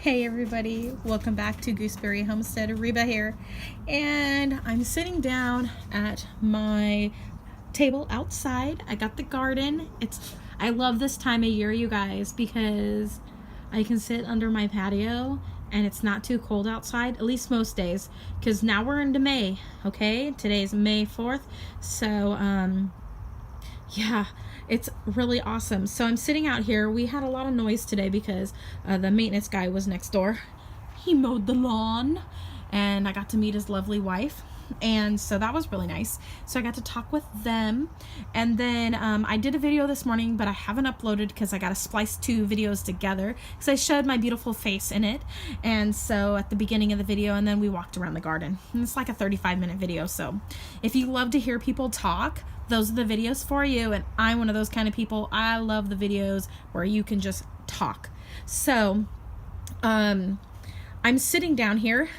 Hey everybody, welcome back to Gooseberry Homestead. Reba here, and I'm sitting down at my table outside. I got the garden. I love this time of year, you guys, because I can sit under my patio and it's not too cold outside, at least most days, because now we're into May. Okay, today's May 4th, so yeah, it's really awesome. So I'm sitting out here. We had a lot of noise today because the maintenance guy was next door. He mowed the lawn, and I got to meet his lovely wife, and so that was really nice. So I got to talk with them, and then I did a video this morning, but I haven't uploaded because I got to splice two videos together because I showed my beautiful face in it. And so at the beginning of the video, and then we walked around the garden, and it's like a 35-minute video. So if you love to hear people talk, those are the videos for you. And I'm one of those kind of people. I love the videos where you can just talk. So I'm sitting down here,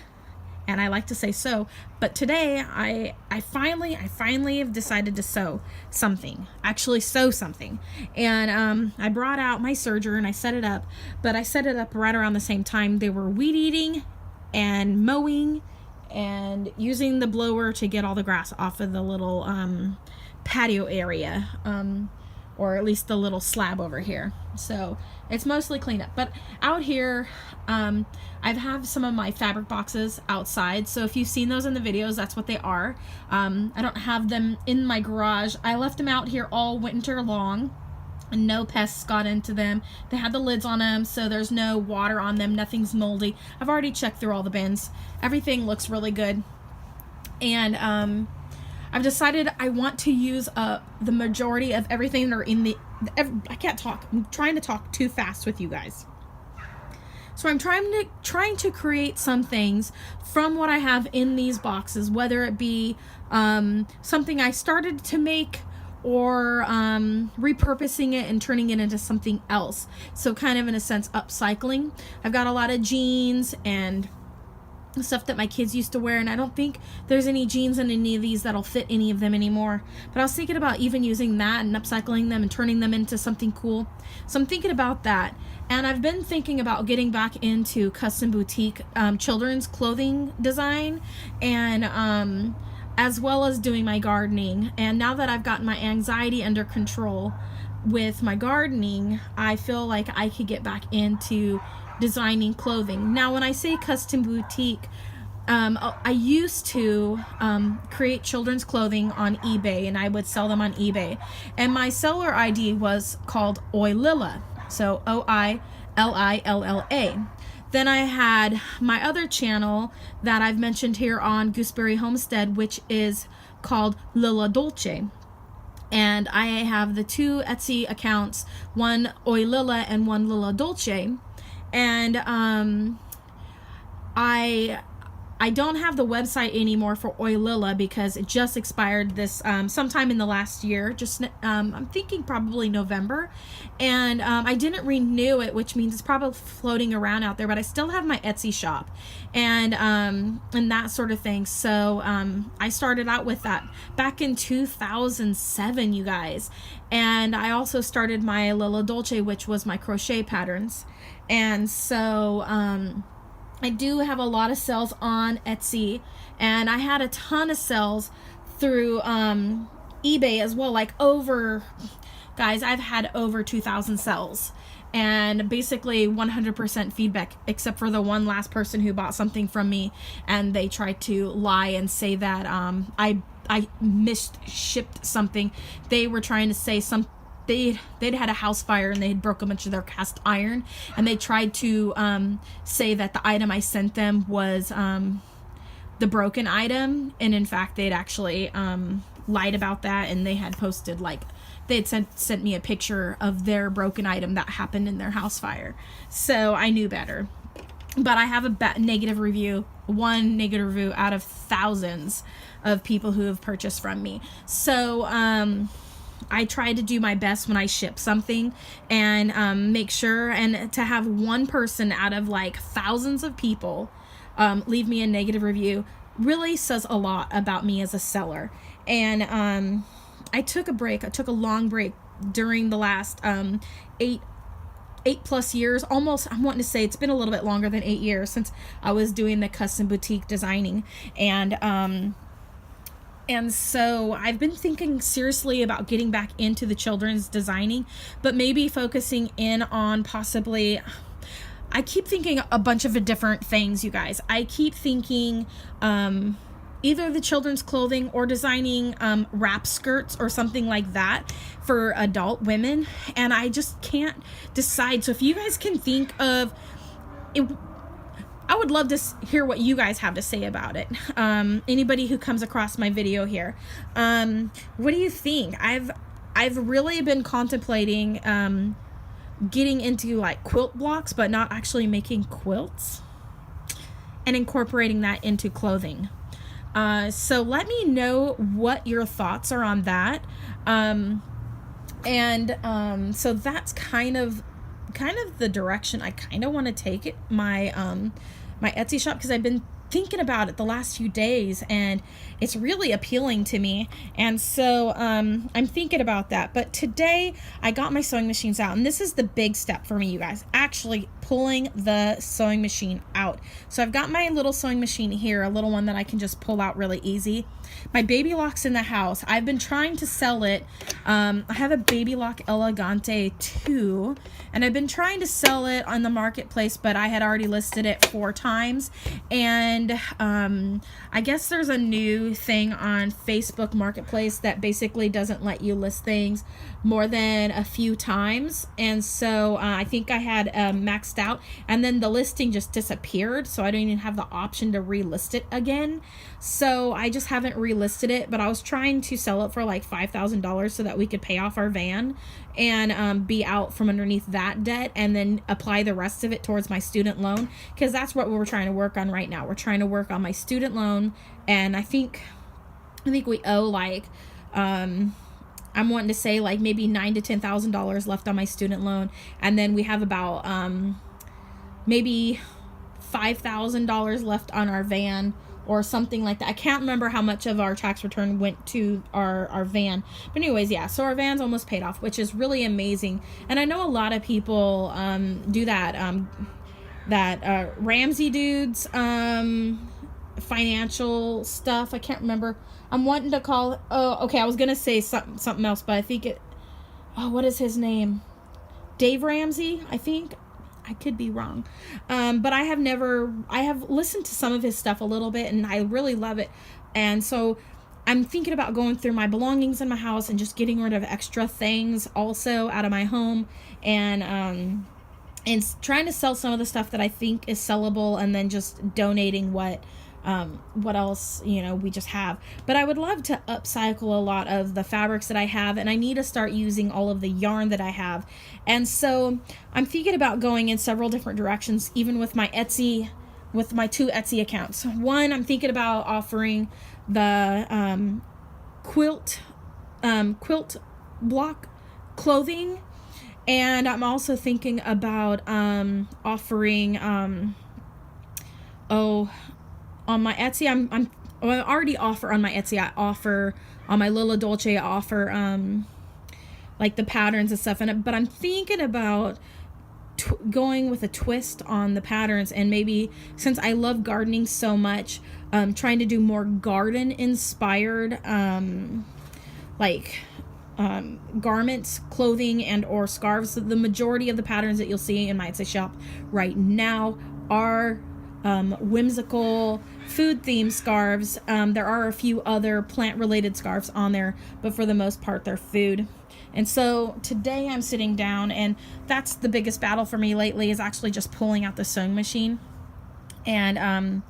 and I like to say so, but today I finally have decided to sew something. Actually sew something. And I brought out my serger and I set it up, but I set it up right around the same time they were weed eating and mowing and using the blower to get all the grass off of the little patio area, or at least the little slab over here. So it's mostly cleanup. But out here, I have some of my fabric boxes outside. So if you've seen those in the videos, that's what they are. I don't have them in my garage. I left them out here all winter long, and no pests got into them. They had the lids on them, so there's no water on them. Nothing's moldy. I've already checked through all the bins. Everything looks really good. And I've decided I want to use the majority of everything that are in I can't talk. I'm trying to talk too fast with you guys. So I'm trying to create some things from what I have in these boxes, whether it be something I started to make, or repurposing it and turning it into something else. So kind of, in a sense, upcycling. I've got a lot of jeans and stuff that my kids used to wear, and I don't think there's any jeans in any of these that'll fit any of them anymore. But I was thinking about even using that and upcycling them and turning them into something cool. So I'm thinking about that. And I've been thinking about getting back into custom boutique children's clothing design, and as well as doing my gardening. And now that I've gotten my anxiety under control with my gardening, I feel like I could get back into designing clothing. Now, when I say custom boutique, I used to create children's clothing on eBay, and I would sell them on eBay. And my seller ID was called Oililla, so OILILLA. Then I had my other channel that I've mentioned here on Gooseberry Homestead, which is called Lilla Dolce. And I have the two Etsy accounts, one Oililla and one Lilla Dolce. And I don't have the website anymore for Oililla because it just expired this sometime in the last year. I'm thinking probably November, and I didn't renew it, which means it's probably floating around out there. But I still have my Etsy shop, and that sort of thing. So I started out with that back in 2007, you guys, and I also started my Lilla Dolce, which was my crochet patterns. And so I do have a lot of sales on Etsy, and I had a ton of sales through eBay as well. Guys, I've had over 2,000 sales, and basically 100% feedback, except for the one last person who bought something from me, and they tried to lie and say that I misshipped something. They were trying to say they'd had a house fire and they had broke a bunch of their cast iron, and they tried to say that the item I sent them was the broken item, and in fact they'd actually lied about that, and they had posted, they'd sent me a picture of their broken item that happened in their house fire. So I knew better. But I have one negative review out of thousands of people who have purchased from me. So I try to do my best when I ship something, and make sure, and to have one person out of thousands of people leave me a negative review really says a lot about me as a seller. And I took a long break during the last 8 8+ years, almost, I'm wanting to say it's been a little bit longer than 8 years since I was doing the custom boutique designing. And so I've been thinking seriously about getting back into the children's designing, but maybe focusing in on possibly, I keep thinking a bunch of different things, you guys. I keep thinking either the children's clothing or designing wrap skirts or something like that for adult women. And I just can't decide. So if you guys can think of it, I would love to hear what you guys have to say about it. Anybody who comes across my video here. What do you think? I've really been contemplating getting into like quilt blocks, but not actually making quilts, and incorporating that into clothing. So let me know what your thoughts are on that. So that's kind of the direction I kind of want to take it, my Etsy shop, because I've been thinking about it the last few days and it's really appealing to me. And so I'm thinking about that. But today I got my sewing machines out, and this is the big step for me, you guys, actually pulling the sewing machine out. So I've got my little sewing machine here, a little one that I can just pull out really easy. My Baby Lock's in the house. I've been trying to sell it. I have a Baby Lock Elegante 2, and I've been trying to sell it on the marketplace, but I had already listed it 4 times. And I guess there's a new thing on Facebook Marketplace that basically doesn't let you list things more than a few times. And so I think I had maxed out, and then the listing just disappeared, so I don't even have the option to relist it again. So I just haven't relisted it, but I was trying to sell it for like $5,000 so that we could pay off our van and be out from underneath that debt, and then apply the rest of it towards my student loan, because that's what we're trying to work on right now. We're trying to work on my student loan, and I think we owe like I'm wanting to say like maybe $9,000 to $10,000 left on my student loan, and then we have about maybe $5,000 left on our van or something like that. I can't remember how much of our tax return went to our van. But anyways, yeah, so our van's almost paid off, which is really amazing. And I know a lot of people do that, Ramsey dudes, financial stuff. I can't remember. I'm wanting to call it, I was going to say something else, but I think what is his name? Dave Ramsey, I think. I could be wrong. But I have listened to some of his stuff a little bit, and I really love it. And so I'm thinking about going through my belongings in my house and just getting rid of extra things also out of my home, and trying to sell some of the stuff that I think is sellable, and then just donating what else, we just have. But I would love to upcycle a lot of the fabrics that I have, and I need to start using all of the yarn that I have. And so I'm thinking about going in several different directions, even with my Etsy, with my 2 Etsy accounts. One, I'm thinking about offering the quilt block clothing, and I'm also thinking about offering on my Etsy, I already offer on my Etsy. I offer on my Lila Dolce. I offer like the patterns and stuff, but I'm thinking about going with a twist on the patterns, and maybe, since I love gardening so much, trying to do more garden inspired garments, clothing, and or scarves. So the majority of the patterns that you'll see in my Etsy shop right now are whimsical food themed scarves. There are a few other plant related scarves on there, but for the most part they're food. And so today I'm sitting down, and that's the biggest battle for me lately, is actually just pulling out the sewing machine and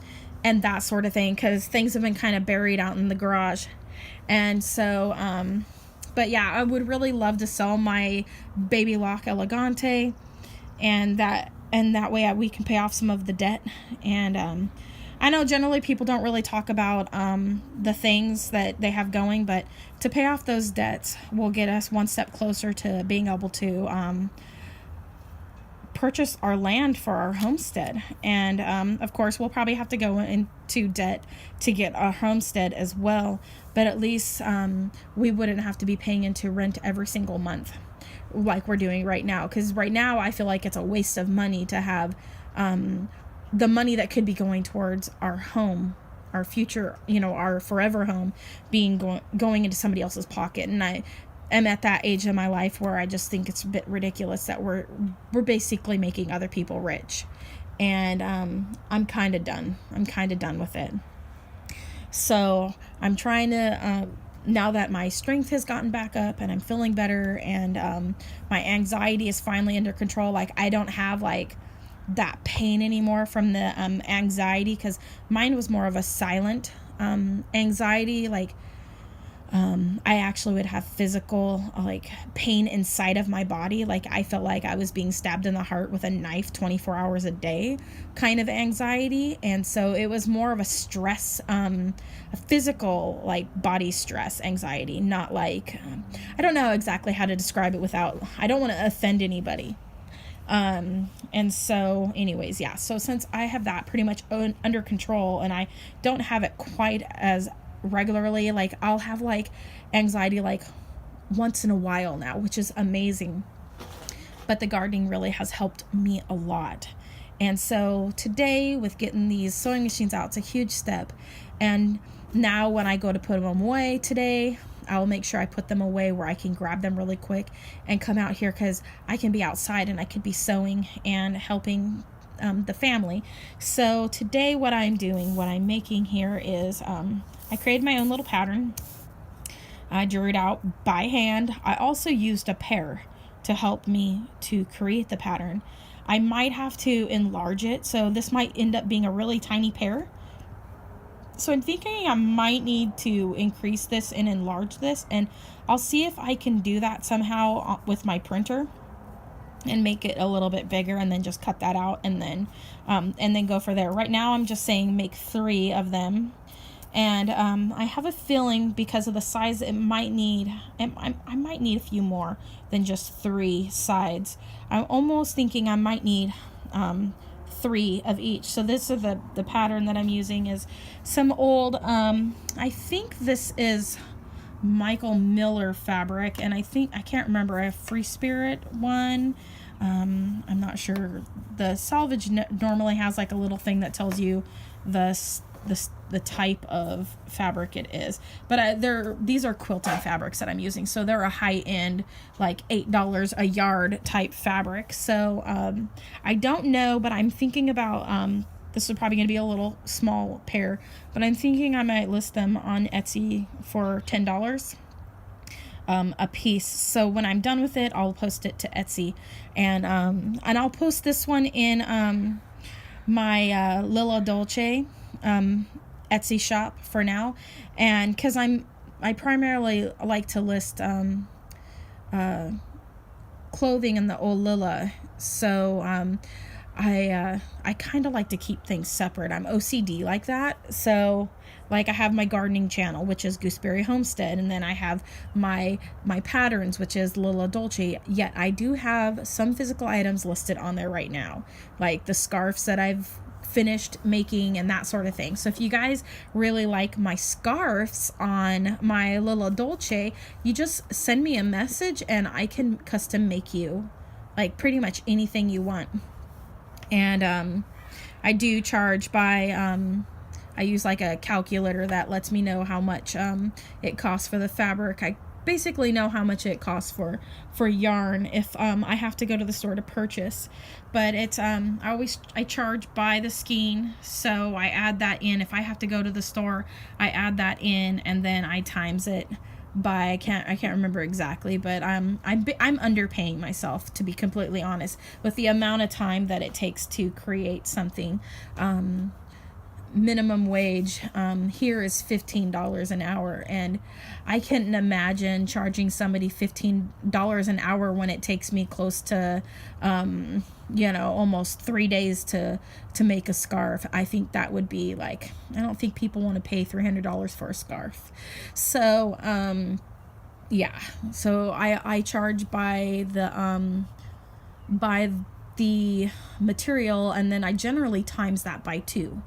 that sort of thing, because things have been kind of buried out in the garage. And so but yeah, I would really love to sell my Baby Lock Elegante, and that way we can pay off some of the debt. And I know generally people don't really talk about the things that they have going, but to pay off those debts will get us one step closer to being able to purchase our land for our homestead. And of course we'll probably have to go into debt to get our homestead as well, but at least we wouldn't have to be paying into rent every single month. like we're doing right now. Because right now I feel like it's a waste of money to have the money that could be going towards our home, our future, our forever home, being going into somebody else's pocket. And I am at that age in my life where I just think it's a bit ridiculous that we're basically making other people rich. And I'm kind of done. I'm kind of done with it. So I'm trying to, now that my strength has gotten back up and I'm feeling better, and my anxiety is finally under control, like I don't have like that pain anymore from the anxiety, because mine was more of a silent anxiety. Like I actually would have physical like pain inside of my body. Like I felt like I was being stabbed in the heart with a knife 24 hours a day kind of anxiety. And so it was more of a stress, a physical like body stress anxiety, not like, I don't know exactly how to describe it without, I don't want to offend anybody. And so anyways, yeah. So since I have that pretty much under control, and I don't have it quite as regularly, like I'll have like anxiety like once in a while now, which is amazing. But the gardening really has helped me a lot. And so today, with getting these sewing machines out, it's a huge step. And now when I go to put them away today, I'll make sure I put them away where I can grab them really quick and come out here, because I can be outside and I could be sewing and helping the family. So today what I'm making here is I created my own little pattern. I drew it out by hand. I also used a pear to help me to create the pattern. I might have to enlarge it, so this might end up being a really tiny pear. So I'm thinking I might need to increase this and enlarge this, and I'll see if I can do that somehow with my printer and make it a little bit bigger, and then just cut that out, and then go for there. Right now I'm just saying make 3 of them. And I have a feeling, because of the size, I might need a few more than just 3 sides. I'm almost thinking I might need 3 of each. So this is the pattern that I'm using is some old, I think this is Michael Miller fabric, and I can't remember, a Free Spirit one. I'm not sure. The salvage normally has like a little thing that tells you the type of fabric it is, but these are quilting fabrics that I'm using, so they're a high-end, like $8 a yard type fabric. So I don't know, but I'm thinking about this is probably going to be a little small pair, but I'm thinking I might list them on Etsy for $10 a piece. So when I'm done with it, I'll post it to Etsy, and I'll post this one in my Lilla Dolce Etsy shop for now, and because I primarily like to list clothing in the old Lilla, so I kind of like to keep things separate. I'm OCD like that. So like I have my gardening channel, which is Gooseberry Homestead, and then I have my patterns, which is Lilla Dolce. Yet I do have some physical items listed on there right now, like the scarves that I've finished making and that sort of thing. So if you guys really like my scarves on my Lilla Dolce, you just send me a message and I can custom make you like pretty much anything you want. And I do charge by I use like a calculator that lets me know how much it costs for the fabric. I basically know how much it costs for yarn if I have to go to the store to purchase. But it's I charge by the skein, so I add that in. If I have to go to the store, I add that in, and then I times it by I can't remember exactly, but I'm underpaying myself, to be completely honest, with the amount of time that it takes to create something. Minimum wage here is $15 an hour, and I couldn't imagine charging somebody $15 an hour when it takes me close to almost 3 days to make a scarf. I think that would be like, I don't think people want to pay $300 for a scarf. So yeah, so I charge by the material, and then I generally times that by 2.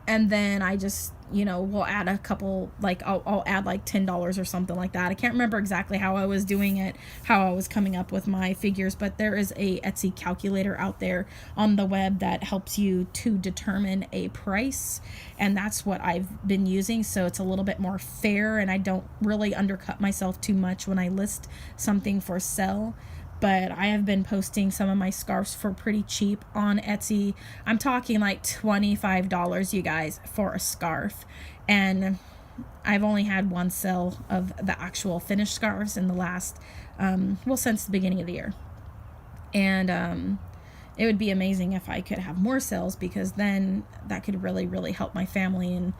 and then I just, you know, will add a couple, like I'll add like $10 or something like that. I can't remember exactly how I was doing it, how I was coming up with my figures, but there is a Etsy calculator out there on the web that helps you to determine a price, and that's what I've been using, so it's a little bit more fair, and I don't really undercut myself too much when I list something for sale. But I have been posting some of my scarves for pretty cheap on Etsy. I'm talking like $25, you guys, for a scarf. And I've only had one sale of the actual finished scarves in the last, well, since the beginning of the year. And it would be amazing if I could have more sales, because then that could really, really help my family.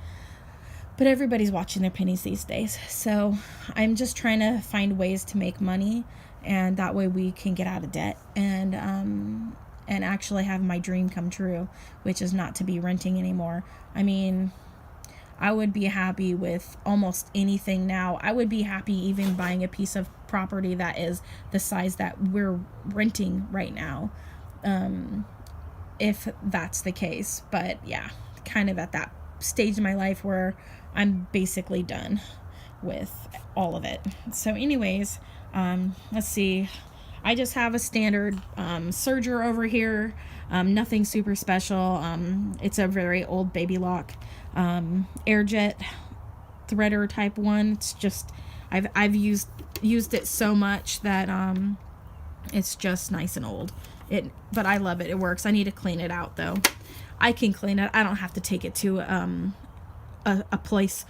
But everybody's watching their pennies these days. So I'm just trying to find ways to make money, and that way we can get out of debt and actually have my dream come true, which is not to be renting anymore. I mean, I would be happy with almost anything now. I would be happy even buying a piece of property that is the size that we're renting right now, if that's the case. But yeah, kind of at that stage in my life where I'm basically done with all of it. So anyways, let's see. I just have a standard serger over here. Nothing super special. It's a very old Baby Lock Airjet threader type one. It's just I've used it so much that it's just nice and old. But I love it. It works. I need to clean it out though. I can clean it. I don't have to take it to a place.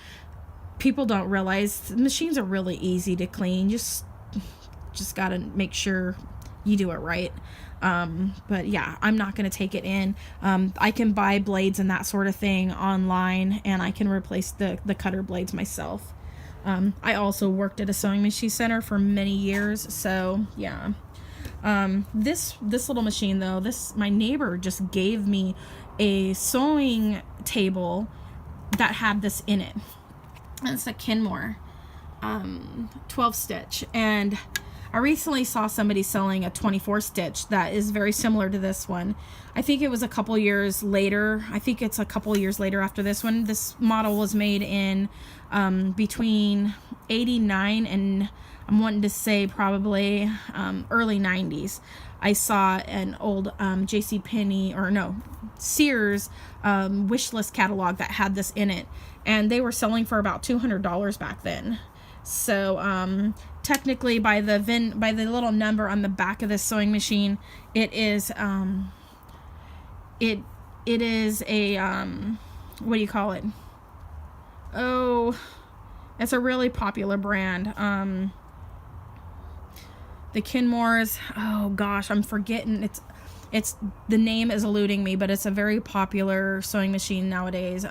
People don't realize machines are really easy to clean. Just gotta make sure you do it right. But yeah, I'm not gonna take it in. I can buy blades and that sort of thing online, and I can replace the cutter blades myself. I also worked at a sewing machine center for many years, so yeah. This little machine though, my neighbor just gave me a sewing table that had this in it. And it's a Kenmore 12 stitch, and I recently saw somebody selling a 24 stitch that is very similar to this one. I think it was a couple years later. I think it's a couple years later after this one. This model was made in between 89 and I'm wanting to say probably early 90s. I saw an old JCPenney, or no, Sears wish list catalog that had this in it, and they were selling for about $200 back then. So technically, by the little number on the back of this sewing machine, it is it is a what do you call it? Oh, it's a really popular brand. The Kenmores. Oh gosh, I'm forgetting. It's the name is eluding me, but it's a very popular sewing machine nowadays.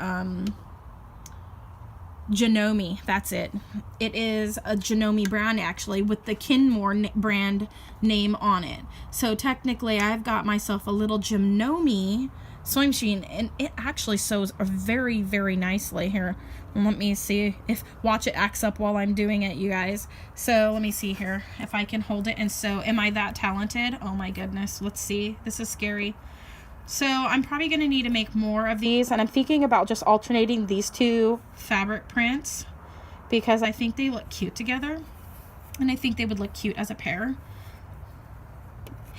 Janome, that's it. It is a Janome brand actually, with the Kenmore brand name on it. So technically I've got myself a little Janome sewing machine, and it actually sews very, very nicely. Here, let me see if watch it acts up while I'm doing it, you guys. So let me see here if I can hold it and sew. Am I that talented? Oh my goodness, let's see. This is scary. So I'm probably going to need to make more of these, and I'm thinking about just alternating these two fabric prints because I think they look cute together, and I think they would look cute as a pair.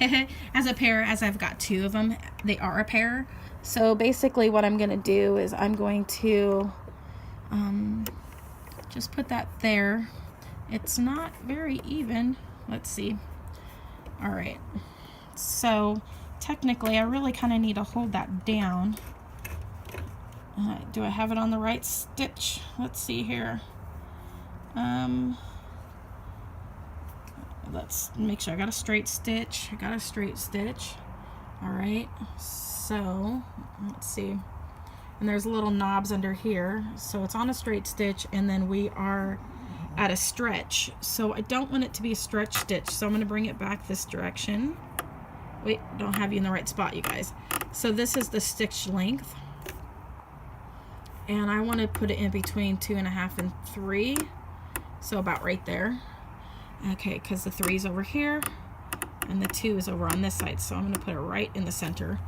As a pair, as I've got two of them, they are a pair. So basically what I'm going to do is I'm going to just put that there. It's not very even. Let's see. All right. So technically I really kind of need to hold that down. Do I have it on the right stitch? Let's see here. Let's make sure I got a straight stitch. All right, so let's see. And there's little knobs under here, so it's on a straight stitch, and then we are at a stretch. So I don't want it to be a stretch stitch, so I'm going to bring it back this direction. Wait, don't have you in the right spot, you guys. So this is the stitch length, and I want to put it in between 2.5 and 3, so about right there. Okay, because the 3 is over here and the 2 is over on this side, so I'm going to put it right in the center.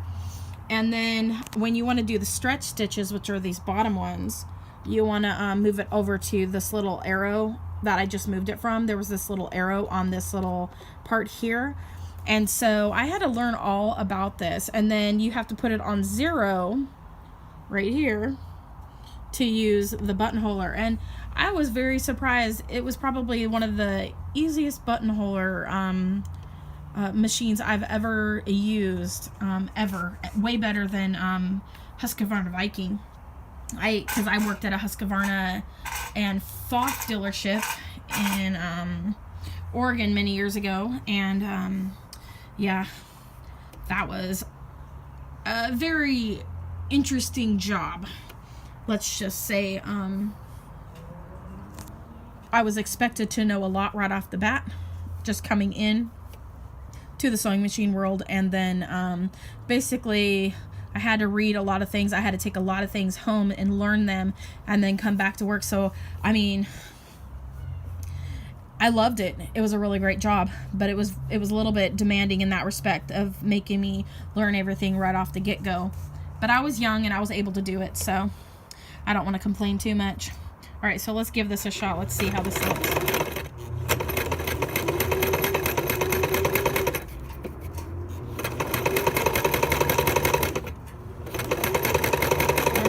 And then when you want to do the stretch stitches, which are these bottom ones, you want to move it over to this little arrow that I just moved it from. There was this little arrow on this little part here. And so I had to learn all about this. And then you have to put it on 0 right here to use the buttonholer. And I was very surprised. It was probably one of the easiest buttonholer machines I've ever used, ever. Way better than Husqvarna Viking. Because I worked at a Husqvarna and Foth dealership in Oregon many years ago, and yeah, that was a very interesting job. Let's just say I was expected to know a lot right off the bat, just coming in to the sewing machine world, and then basically I had to read a lot of things. I had to take a lot of things home and learn them and then come back to work. So, I mean, I loved it. It was a really great job, but it was a little bit demanding in that respect of making me learn everything right off the get-go. But I was young and I was able to do it, so I don't want to complain too much. All right, so let's give this a shot. Let's see how this looks.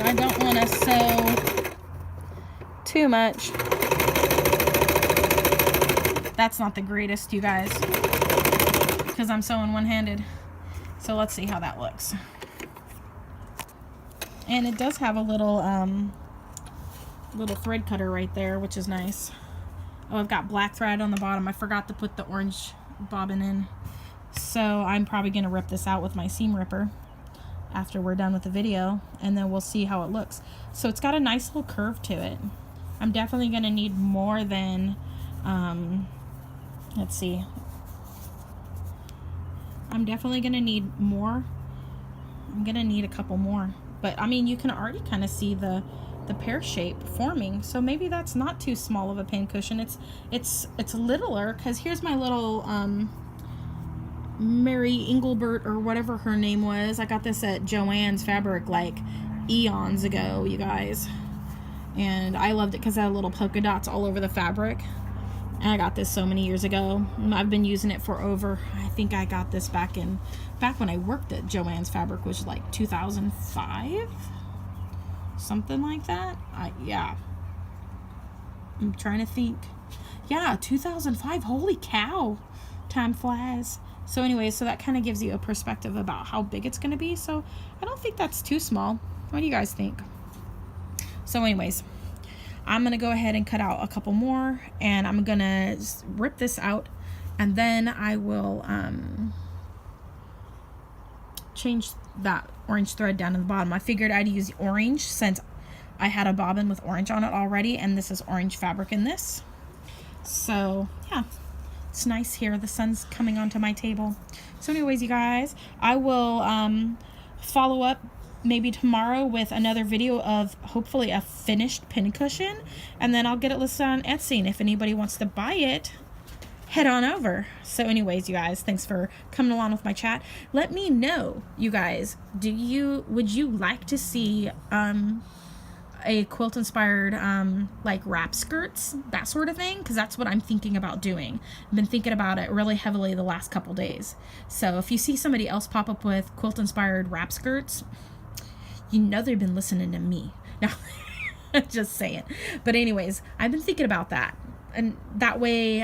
I don't want to sew too much. That's not the greatest, you guys, because I'm sewing one-handed. So let's see how that looks. And it does have a little little thread cutter right there, which is nice. Oh, I've got black thread on the bottom. I forgot to put the orange bobbin in. So I'm probably going to rip this out with my seam ripper after we're done with the video, and then we'll see how it looks. So it's got a nice little curve to it. I'm definitely going to need more than let's see, I'm definitely going to need more. I'm going to need a couple more, but I mean, you can already kind of see the pear shape forming, so maybe that's not too small of a pin cushion. It's littler, because here's my little Mary Engelbert, or whatever her name was. I got this at Joann's Fabric like eons ago, you guys, and I loved it because it had little polka dots all over the fabric. And I got this so many years ago. I've been using it for over, I think I got this back when I worked at Joann's Fabric, which was like 2005, something like that. Yeah, I'm trying to think. Yeah, 2005. Holy cow, time flies. So anyway, so that kind of gives you a perspective about how big it's going to be. So I don't think that's too small. What do you guys think? So anyways, I'm going to go ahead and cut out a couple more, and I'm going to rip this out, and then I will change that orange thread down to the bottom. I figured I'd use orange since I had a bobbin with orange on it already, and this is orange fabric in this. So yeah, it's nice here. The sun's coming onto my table. So anyways, you guys, I will follow up maybe tomorrow with another video of hopefully a finished pincushion, and then I'll get it listed on Etsy, and if anybody wants to buy it, head on over. So anyways, you guys, thanks for coming along with my chat. Let me know, you guys, would you like to see a quilt inspired like wrap skirts, that sort of thing, because that's what I'm thinking about doing. I've been thinking about it really heavily the last couple days. So if you see somebody else pop up with quilt inspired wrap skirts, you know they've been listening to me. No, just saying. But anyways, I've been thinking about that. And that way,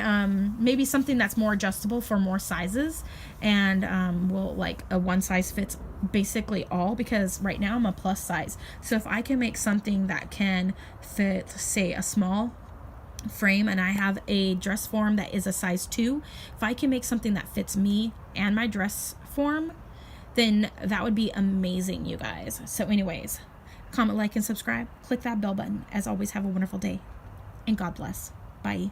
maybe something that's more adjustable for more sizes, and will like a one size fits basically all, because right now I'm a plus size. So if I can make something that can fit, say, a small frame, and I have a dress form that is a size 2, if I can make something that fits me and my dress form, then that would be amazing, you guys. So anyways, comment, like, and subscribe. Click that bell button. As always, have a wonderful day, and God bless. Bye.